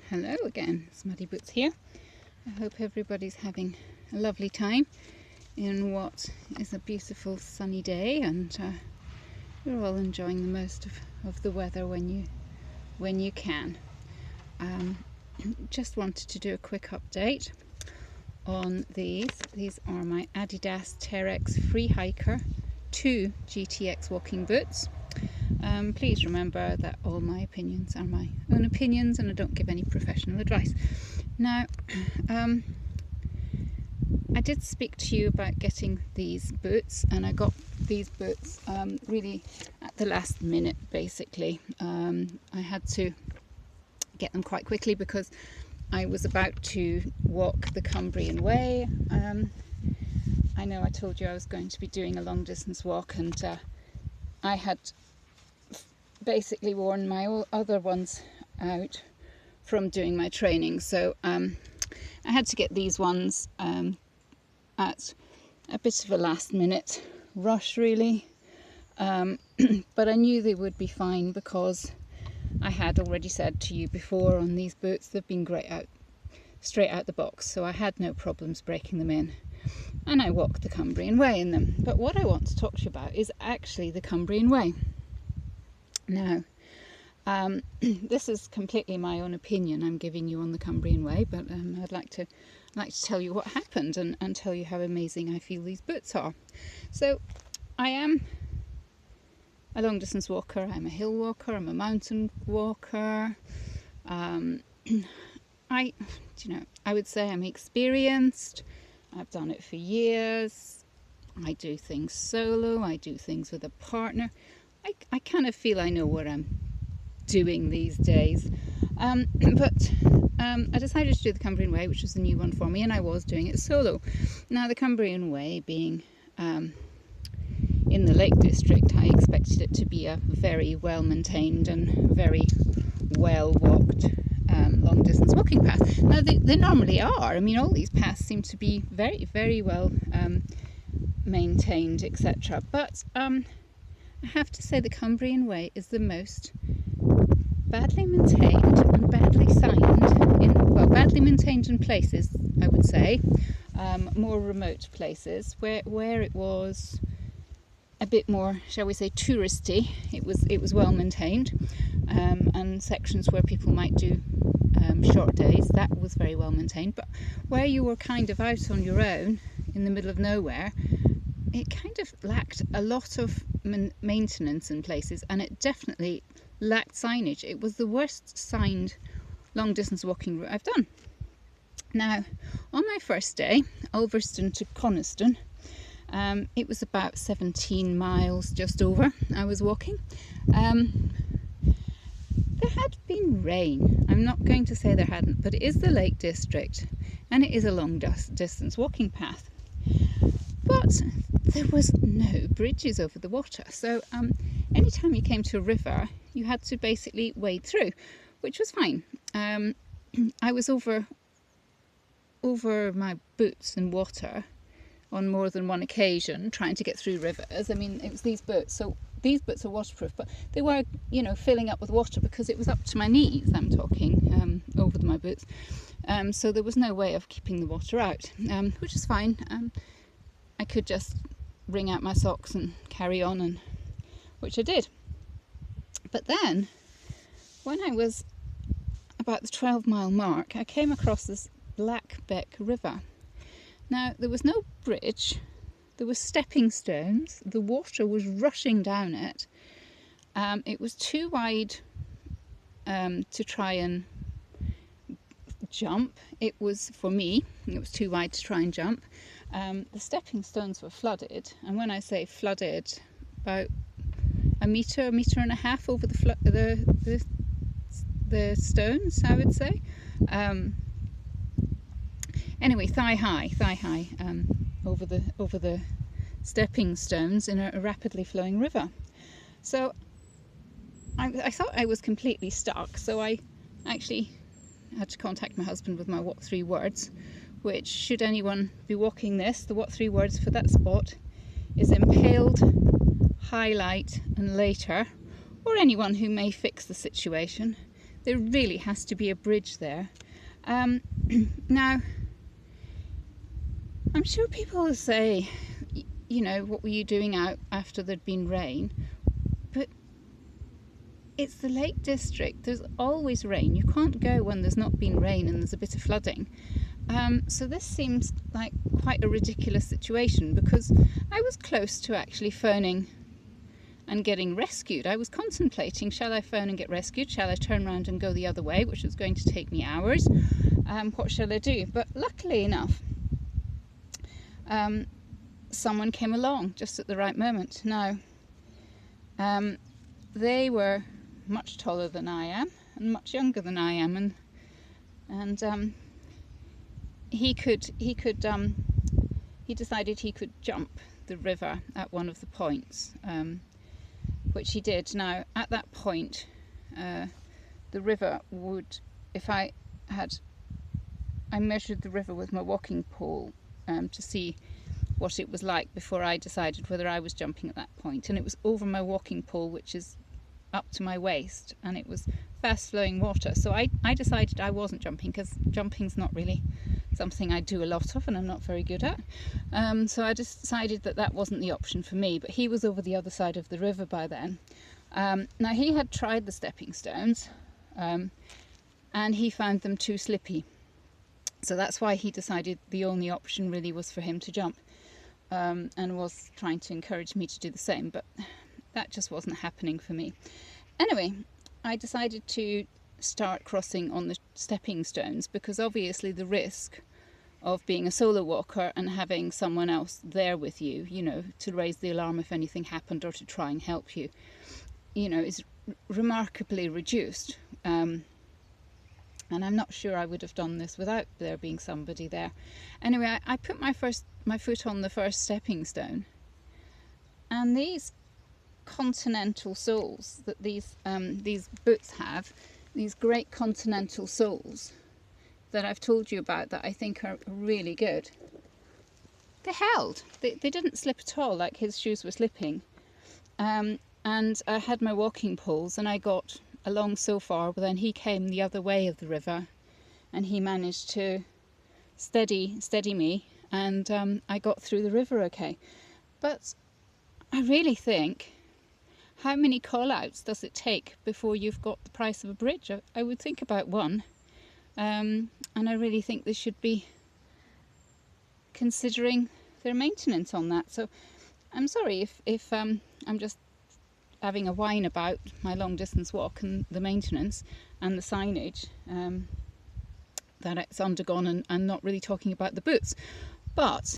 Hello again, Smutty Boots here. I hope everybody's having a lovely time in what is a beautiful sunny day, and you're all enjoying the most of the weather when you can. Just wanted to do a quick update on these. These are my Adidas Terrex Free Hiker 2 GTX walking boots. Please remember that all my opinions are my own opinions and I don't give any professional advice. Now, I did speak to you about getting these boots, and I got these boots really at the last minute basically. I had to get them quite quickly because I was about to walk the Cumbrian Way. I know I told you I was going to be doing a long distance walk, and I had basically worn my other ones out from doing my training, so I had to get these ones at a bit of a last minute rush really, but I knew they would be fine because I had already said to you before on these boots they've been great out straight out the box, so I had no problems breaking them in, and I walked the Cumbrian Way in them. But what I want to talk to you about is actually the Cumbrian Way. Now, this is completely my own opinion I'm giving you on the Cumbrian Way, but I'd like to tell you what happened and tell you how amazing I feel these boots are. So, I am a long distance walker, I'm a hill walker, I'm a mountain walker. I would say I'm experienced. I've done it for years. I do things solo, I do things with a partner. I kind of feel I know what I'm doing these days. But I decided to do the Cumbrian Way, which was a new one for me, and I was doing it solo. Now, the Cumbrian Way being in the Lake District, I expected it to be a very well maintained and very well walked long distance walking path. Now, they normally are. I mean, all these paths seem to be very, very well maintained, etc. But I have to say the Cumbrian Way is the most badly maintained and badly signed, badly maintained in places, I would say, more remote places where it was a bit more, shall we say, touristy. It was well maintained, and sections where people might do short days, that was very well maintained. But where you were kind of out on your own in the middle of nowhere, it kind of lacked a lot of maintenance in places, and it definitely lacked signage. It was the worst signed long distance walking route I've done. Now, on my first day, Ulverston to Coniston, it was about 17 miles just over I was walking. There had been rain. I'm not going to say there hadn't, but it is the Lake District and it is a long distance walking path. But there was no bridges over the water, so anytime you came to a river you had to basically wade through, which was fine. I was over my boots in water on more than one occasion trying to get through rivers. I mean, it was these boots, so these boots are waterproof, but they were, filling up with water because it was up to my knees, I'm talking, over my boots. So there was no way of keeping the water out, which is fine. I could just wring out my socks and carry on, and which I did. But then, when I was about the 12-mile mark, I came across this Blackbeck River. Now, there was no bridge, there were stepping stones, the water was rushing down it. It was too wide to try and jump. It was, for me, it was too wide to try and jump. The stepping stones were flooded, and when I say flooded, about a metre and a half over the stones, I would say. Anyway, thigh high over the stepping stones in a rapidly flowing river. So I thought I was completely stuck, so I actually had to contact my husband with my what 3 words, which, should anyone be walking this, the what 3 words for that spot is impaled, highlight and later, or anyone who may fix the situation. there really has to be a bridge there. Now, I'm sure people will say, you know, what were you doing out after there'd been rain? But it's the Lake District, there's always rain. You can't go when there's not been rain and there's a bit of flooding. So this seems like quite a ridiculous situation, because I was close to actually phoning and getting rescued. I was contemplating, shall I phone and get rescued? Shall I turn around and go the other way, which was going to take me hours? What shall I do? But luckily enough, someone came along just at the right moment. Now, they were much taller than I am and much younger than I am, and he decided he could jump the river at one of the points, which he did. Now, at that point, the river would, if I measured the river with my walking pole to see what it was like before I decided whether I was jumping at that point, and it was over my walking pole, which is up to my waist, and it was fast flowing water. So I decided I wasn't jumping, because jumping's not really something I do a lot of and I'm not very good at. So I decided that that wasn't the option for me, but he was over the other side of the river by then. Now, he had tried the stepping stones and he found them too slippy. So that's why he decided the only option really was for him to jump, and was trying to encourage me to do the same, but that just wasn't happening for me. Anyway, I decided to start crossing on the stepping stones, because obviously the risk of being a solo walker and having someone else there with you, you know, to raise the alarm if anything happened or to try and help you, you know, is remarkably reduced. And I'm not sure I would have done this without there being somebody there. Anyway, I put my foot on the first stepping stone, and these continental soles that these boots have, these great continental soles that I've told you about, that I think are really good, they held. They didn't slip at all like his shoes were slipping. And I had my walking poles and I got along so far, but then he came the other way of the river and he managed to steady me, and I got through the river okay. But I really think, how many call-outs does it take before you've got the price of a bridge? I would think about one, and I really think they should be considering their maintenance on that. So I'm sorry if I'm just having a whine about my long distance walk and the maintenance and the signage that it's undergone, and not really talking about the boots. But